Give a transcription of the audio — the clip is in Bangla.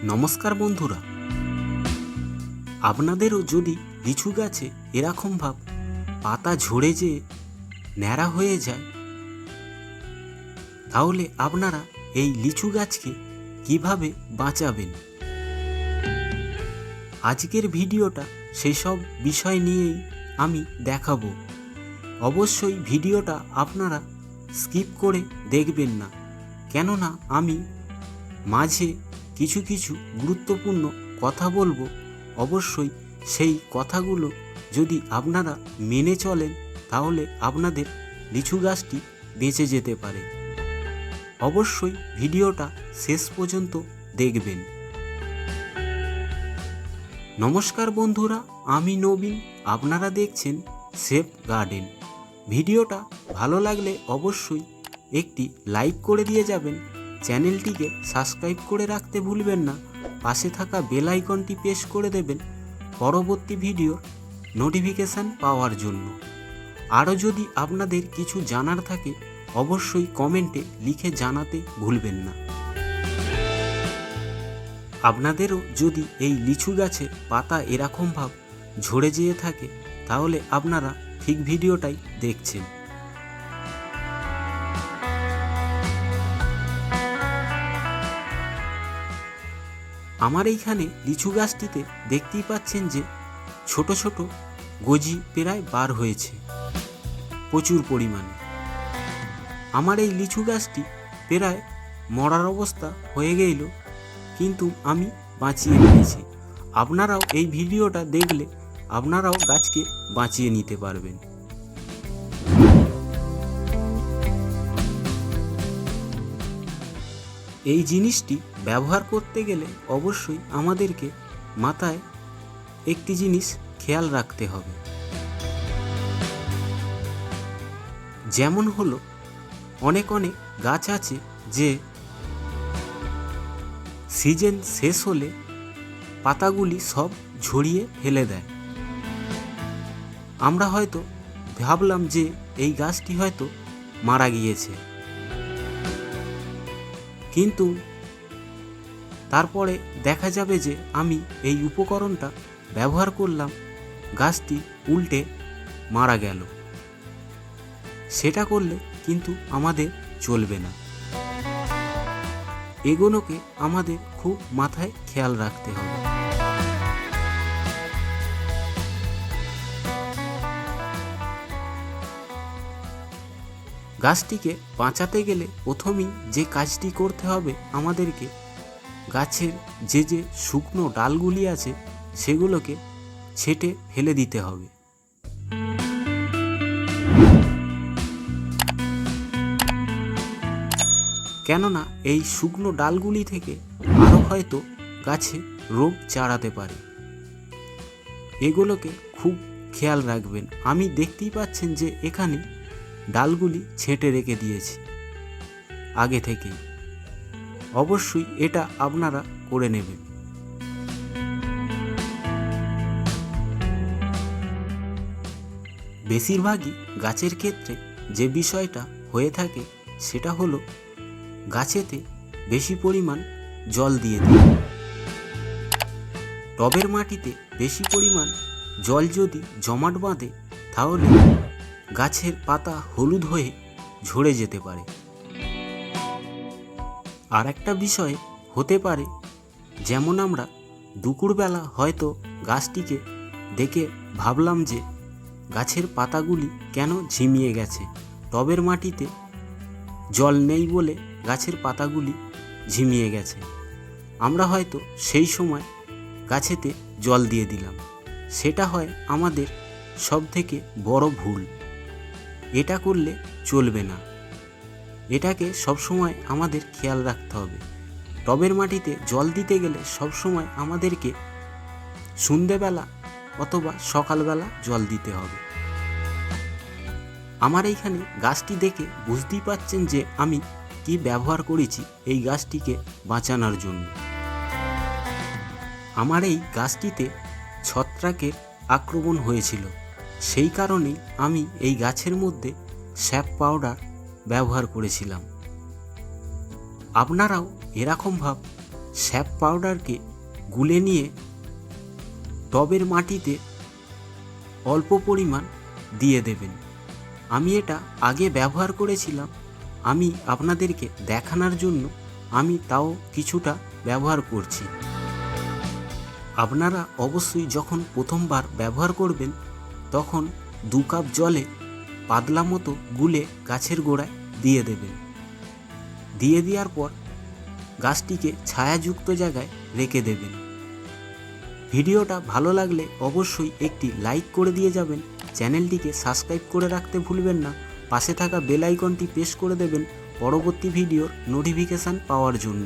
নমস্কার বন্ধুরা, আপনাদেরও যদি লিচু গাছে এরকম ভাব পাতা ঝরে যেয়ে ন্যাড়া হয়ে যায়, তাহলে আপনারা এই লিচু গাছকে কিভাবে বাঁচাবেন, আজকের ভিডিওটা সেসব বিষয় নিয়েই আমি দেখাবো। অবশ্যই ভিডিওটা আপনারা স্কিপ করে দেখবেন না, কেননা আমি মাঝে কিছু কিছু গুরুত্বপূর্ণ কথা বলবো। অবশ্যই সেই কথাগুলো যদি আপনারা মেনে চলেন, তাহলে আপনাদের লিচু গাছটি বেঁচে যেতে পারে। অবশ্যই ভিডিওটা শেষ পর্যন্ত দেখবেন। নমস্কার বন্ধুরা, আমি নবীন, আপনারা দেখছেন সেফ গার্ডেন। ভিডিওটা ভালো লাগলে অবশ্যই একটি লাইক করে দিয়ে যাবেন। চ্যানেলটিকে সাবস্ক্রাইব করে রাখতে ভুলবেন না। পাশে থাকা বেল আইকনটি প্রেস করে দেবেন পরবর্তী ভিডিওর নোটিফিকেশান পাওয়ার জন্য। আরও যদি আপনাদের কিছু জানার থাকে, অবশ্যই কমেন্টে লিখে জানাতে ভুলবেন না। আপনাদেরও যদি এই লিচু গাছে পাতা এরকম ভাব ঝরে যেয়ে থাকে, তাহলে আপনারা ঠিক ভিডিওটাই দেখছেন। আমার এইখানে লিচু গাছটিতে দেখতেই পাচ্ছেন যে ছোট ছোট গজি প্রায় বার হয়েছে প্রচুর পরিমাণে। আমার এই লিচু গাছটি প্রায় মরার অবস্থা হয়ে গেল, কিন্তু আমি বাঁচিয়ে নিয়েছি। আপনারাও এই ভিডিওটা দেখলে আপনারাও গাছকে বাঁচিয়ে নিতে পারবেন। এই জিনিসটি ব্যবহার করতে গেলে অবশ্যই আমাদেরকে মাথায় একটি জিনিস খেয়াল রাখতে হবে, যেমন হলো অনেক গাছ আছে যে সিজন শেষ হলে পাতাগুলি সব ঝরিয়ে ফেলে দেয়। আমরা হয়তো ভাবলাম যে এই গাছটি হয়তো মারা গিয়েছে, কিন্তু তারপরে দেখা যাবে যে আমি এই উপকরণটা ব্যবহার করলাম, গাছটি উল্টে মারা গেল। সেটা করলে কিন্তু আমাদের চলবে না। এগুলোকে আমাদের খুব মাথায় খেয়াল রাখতে হবে। গাছটিকে বাঁচাতে গেলে প্রথমেই যে কাজটি করতে হবে, আমাদেরকে গাছের যে যে শুকনো ডালগুলি আছে সেগুলোকে ছেঁটে ফেলে দিতে হবে। কেননা এই শুকনো ডালগুলি থেকে আরও হয়তো গাছে রোগ চাড়াতে পারে। এগুলোকে খুব খেয়াল রাখবেন। আমি দেখতেই পাচ্ছেন যে এখানে ডালগুলি ছেঁটে রেখে দিয়েছি আগে থেকেই। অবশ্যই এটা আপনারা করে নেবেন। বেশিরভাগই গাছের ক্ষেত্রে যে বিষয়টা হয়ে থাকে সেটা হলো গাছেতে বেশি পরিমাণ জল দিয়ে দিন। টবের মাটিতে বেশি পরিমাণ জল যদি জমাট বাঁধে, তাহলে গাছের পাতা হলুদ হয়ে ঝরে যেতে পারে। আর একটা বিষয় হতে পারে, যেমন আমরা দুপুরবেলা হয়তো গাছটিকে দেখে ভাবলাম যে গাছের পাতাগুলি কেন ঝিমিয়ে গেছে, টবের মাটিতে জল নেই বলে গাছের পাতাগুলি ঝিমিয়ে গেছে। আমরা হয়তো সেই সময় গাছেতে জল দিয়ে দিলাম। সেটা হয় আমাদের সবথেকে বড় ভুল। এটা করলে চলবে না। এটাকে সবসময় আমাদের খেয়াল রাখতে হবে। টবের মাটিতে জল দিতে গেলে সবসময় আমাদেরকে সন্ধ্যেবেলা অথবা সকালবেলা জল দিতে হবে। আমার এইখানে গাছটি দেখে বুঝতেই পাচ্ছেন যে আমি কি ব্যবহার করেছি এই গাছটিকে বাঁচানোর জন্য। আমার এই গাছটিতে ছত্রাকের আক্রমণ হয়েছিল, সেই কারণেই আমি এই গাছের মধ্যে স্যাপ পাউডার ব্যবহার করেছিলাম। আপনারাও এরকম ভাব স্যাপ পাউডারকে গুলে নিয়ে টবের মাটিতে অল্প পরিমাণ দিয়ে দেবেন। আমি এটা আগে ব্যবহার করেছিলাম, আমি আপনাদেরকে দেখানোর জন্য আমি তাও কিছুটা ব্যবহার করছি। আপনারা অবশ্যই যখন প্রথমবার ব্যবহার করবেন তখন 2 কাপ জলে পাতলা মতো গুলে গাছের গোড়ায় দিয়ে দেবেন। দিয়ে দেওয়ার পর গাছটিকে ছায়াযুক্ত জায়গায় রেখে দেবেন। ভিডিওটা ভালো লাগলে অবশ্যই একটি লাইক করে দিয়ে যাবেন, চ্যানেলটিকে সাবস্ক্রাইব করে রাখতে ভুলবেন না, পাশে থাকা বেল আইকনটি প্রেস করে দেবেন পরবর্তী ভিডিওর নোটিফিকেশান পাওয়ার জন্য।